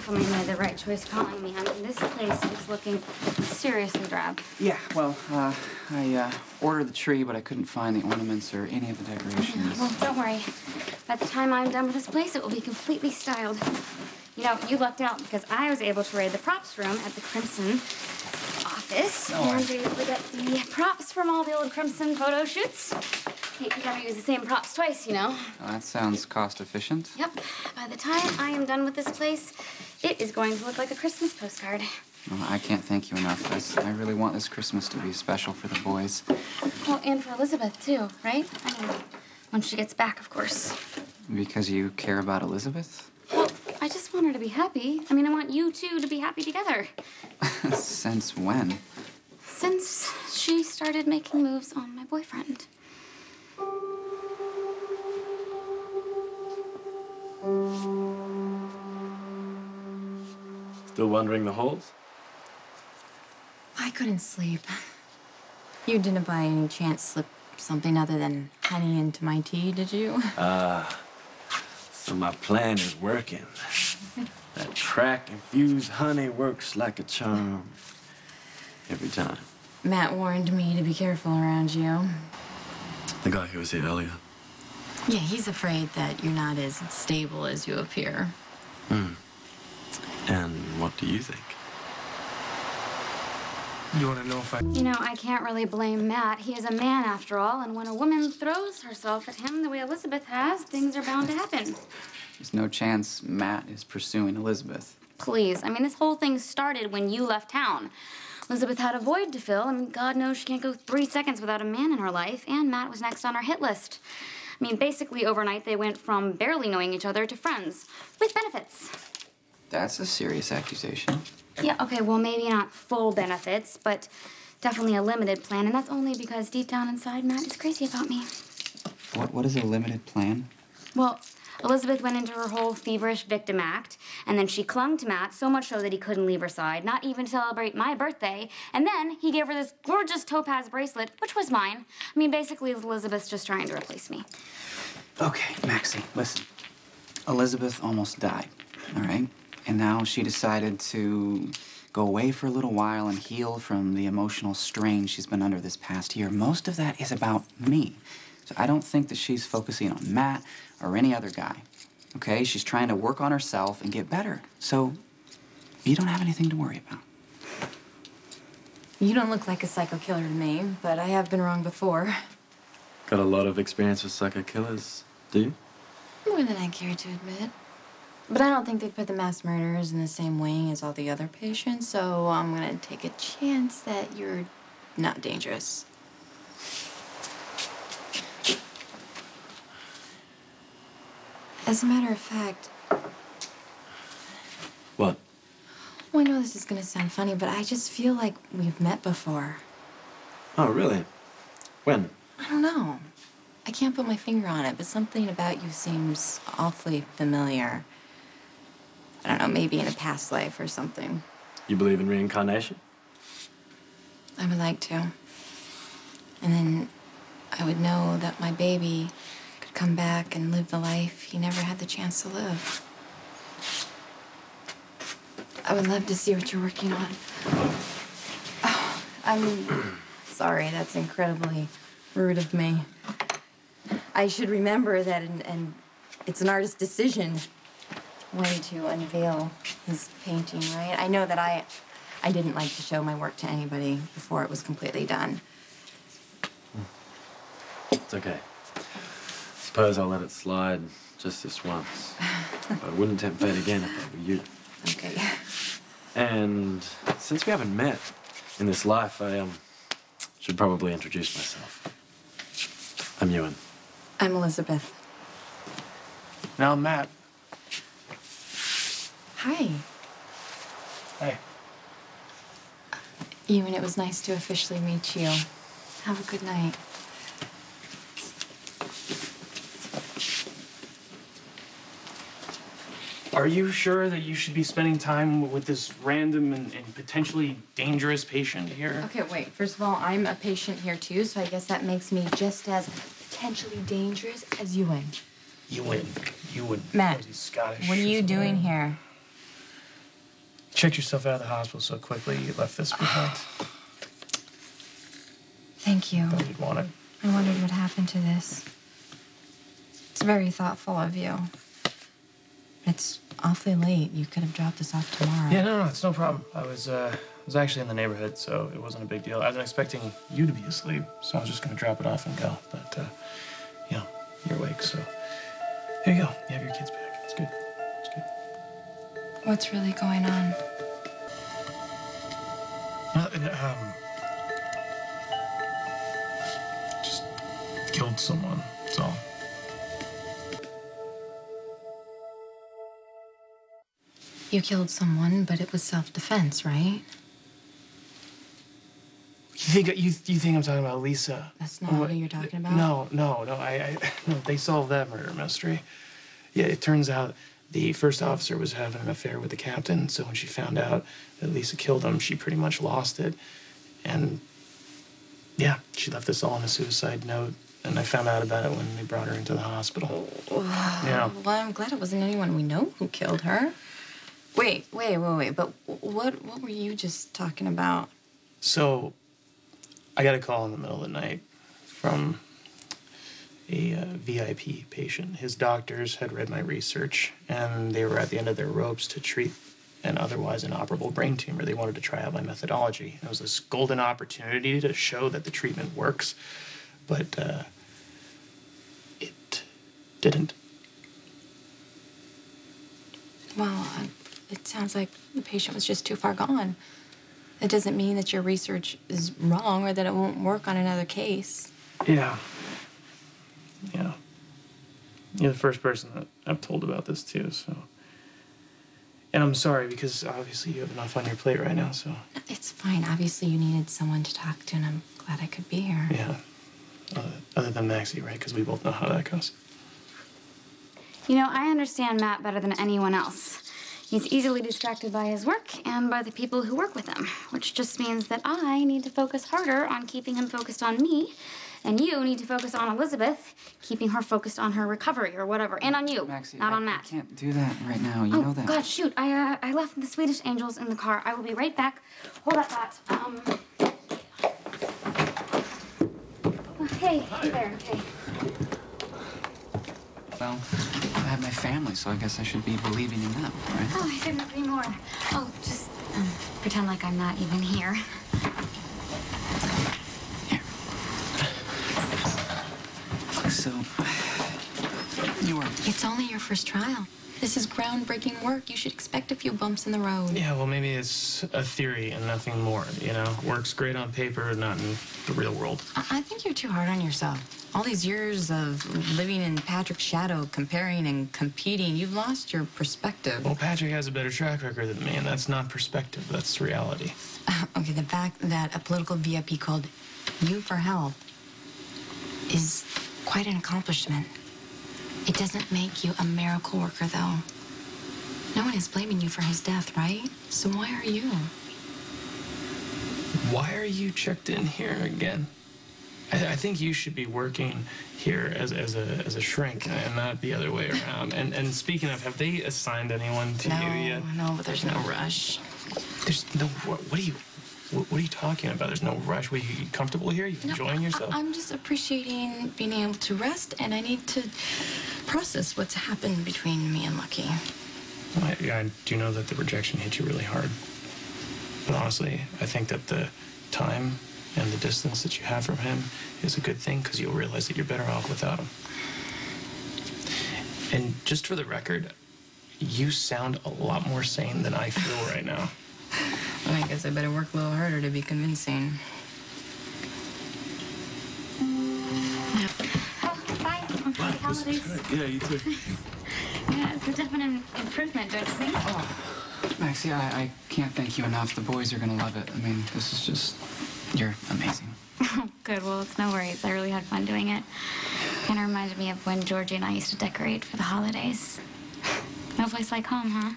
definitely made the right choice calling me. I mean, this place is looking seriously drab. Yeah, well, I ordered the tree, but I couldn't find the ornaments or any of the decorations. Yeah, well, don't worry. By the time I'm done with this place, it will be completely styled. You know, you lucked out because I was able to raid the props room at the Crimson office and be able to get the props from all the old Crimson photo shoots. You never use the same props twice, you know. Well, that sounds cost efficient. Yep. By the time I am done with this place, it is going to look like a Christmas postcard. Well, I can't thank you enough. I really want this Christmas to be special for the boys. Well, and for Elizabeth, too, right? I mean, when she gets back, of course. Because you care about Elizabeth? Well, I just want her to be happy. I mean, I want you two to be happy together. Since when? Since she started making moves on my boyfriend. Still wandering the halls? I couldn't sleep. You didn't by any chance slip something other than honey into my tea, did you? So my plan is working. That crack-infused honey works like a charm. Every time. Matt warned me to be careful around you. The guy who was here earlier. Yeah, he's afraid that you're not as stable as you appear. And what do you think? You want to know if I... You know, I can't really blame Matt. He is a man, after all, and when a woman throws herself at him the way Elizabeth has, things are bound to happen. There's no chance Matt is pursuing Elizabeth. Please. I mean, this whole thing started when you left town. Elizabeth had a void to fill. I mean, God knows she can't go 3 seconds without a man in her life, and Matt was next on our hit list. I mean, basically, overnight, they went from barely knowing each other to friends, with benefits. That's a serious accusation. Yeah, okay, well, maybe not full benefits, but definitely a limited plan, and that's only because deep down inside, Matt is crazy about me. What is a limited plan? Well, Elizabeth went into her whole feverish victim act, and then she clung to Matt so much so that he couldn't leave her side, not even celebrate my birthday, and then he gave her this gorgeous topaz bracelet, which was mine. I mean, basically, Elizabeth's just trying to replace me. Okay, Maxie, listen. Elizabeth almost died, all right? And now she decided to go away for a little while and heal from the emotional strain she's been under this past year. Most of that is about me. So I don't think that she's focusing on Matt or any other guy, okay? She's trying to work on herself and get better. So you don't have anything to worry about. You don't look like a psycho killer to me, but I have been wrong before. Got a lot of experience with psycho killers, do you? More than I care to admit. But I don't think they'd put the mass murderers in the same wing as all the other patients, so I'm gonna take a chance that you're not dangerous. As a matter of fact... What? Well, I know this is gonna sound funny, but I just feel like we've met before. Oh, really? When? I don't know. I can't put my finger on it, but something about you seems awfully familiar. I don't know, maybe in a past life or something. You believe in reincarnation? I would like to. And then I would know that my baby could come back and live the life he never had the chance to live. I would love to see what you're working on. Oh, I'm sorry, that's incredibly rude of me. I should remember that, and it's an artist's decision when to unveil his painting, right? I know that I didn't like to show my work to anybody before it was completely done. It's okay. Suppose I'll let it slide just this once. But I wouldn't tempt fate again if I were you. Okay. And since we haven't met in this life, I should probably introduce myself. I'm Ewan. I'm Elizabeth. Now, Matt. Hi. Hey. Ewan, it was nice to officially meet you. Have a good night. Are you sure that you should be spending time with this random and potentially dangerous patient here? Okay, wait. First of all, I'm a patient here, too, so I guess that makes me just as potentially dangerous as Ewan. You would. Matt, Scottish. what are you doing here? checked yourself out of the hospital so quickly you left this behind. Thank you. Thought you'd want it. I wondered what happened to this. It's very thoughtful of you. It's awfully late. You could have dropped this off tomorrow. Yeah, no, it's no problem. I was actually in the neighborhood, so it wasn't a big deal. I wasn't expecting you to be asleep, so I was just gonna drop it off and go. But, you know, you're awake, so there you go. You have your kids back. It's good. It's good. What's really going on? Just killed someone, that's all. You killed someone, but it was self-defense, right? You think I'm talking about Lisa? That's not what you're talking about? No, no, they solved that murder mystery. Yeah, it turns out the first officer was having an affair with the captain, so when she found out that Lisa killed him, she pretty much lost it. And yeah, she left us all on a suicide note, and I found out about it when they brought her into the hospital. Yeah. Well, I'm glad it wasn't anyone we know who killed her. Wait, but what were you just talking about? So, I got a call in the middle of the night from a VIP patient. His doctors had read my research, and they were at the end of their ropes to treat an otherwise inoperable brain tumor. They wanted to try out my methodology. It was this golden opportunity to show that the treatment works, but it didn't. Well, it sounds like the patient was just too far gone. It doesn't mean that your research is wrong or that it won't work on another case. Yeah. You're the first person that I've told about this, too, so... And I'm sorry, because obviously you have enough on your plate right now, so... It's fine. Obviously, you needed someone to talk to, and I'm glad I could be here. Yeah. Other than Maxie, right? Because we both know how that goes. You know, I understand Matt better than anyone else. He's easily distracted by his work and by the people who work with him, which just means that I need to focus harder on keeping him focused on me, and you need to focus on Elizabeth, keeping her focused on her recovery or whatever, and on you, Maxie, not on Matt. I can't do that right now. You know that. Oh, God, shoot. I left the Swedish Angels in the car. I will be right back. Hold that thought. Hey there. Hey. Well, I have my family, so I guess I should be believing in them, right? Oh, I couldn't agree more. Oh, just pretend like I'm not even here. Here. So, you were... It's only your first trial. This is groundbreaking work. You should expect a few bumps in the road. Yeah, well, maybe it's a theory and nothing more, you know? Works great on paper, not in the real world. I think you're too hard on yourself. All these years of living in Patrick's shadow, comparing and competing, you've lost your perspective. Well, Patrick has a better track record than me, and that's not perspective, that's reality. Okay, the fact that a political VIP called you for help is quite an accomplishment. It doesn't make you a miracle worker, though. No one is blaming you for his death, right? So why are you? Why are you checked in here again? I think you should be working here as a shrink and not the other way around. And speaking of, have they assigned anyone to you yet? No, but there's no rush. There's no. What are you talking about? There's no rush. Were you comfortable here? You enjoying yourself? I'm just appreciating being able to rest, and I need to process what's happened between me and Lucky. I do know that the rejection hit you really hard. But honestly, I think that the time and the distance that you have from him is a good thing, because you'll realize that you're better off without him. And just for the record, you sound a lot more sane than I feel right now. Well, I guess I better work a little harder to be convincing. Oh, bye. Happy holidays. Yeah, you too. Yeah, it's a definite improvement, don't you think? Oh, Maxie, I can't thank you enough. The boys are gonna love it. I mean, this is just... You're amazing. Oh, good. Well, it's no worries. I really had fun doing it. Kind of reminded me of when Georgie and I used to decorate for the holidays. No place like home, huh?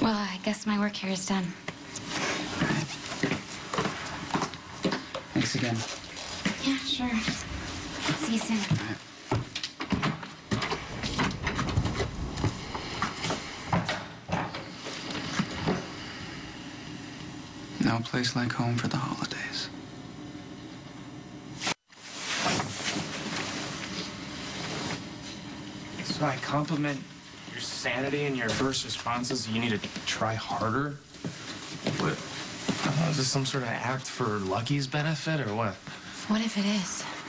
Well, I guess my work here is done. All right. Thanks again. Yeah, sure. See you soon. All right. no place like home for the holidays. So I compliment your sanity and your first responses. You need to try harder. What? Is this some sort of act for Lucky's benefit or what? What if it is?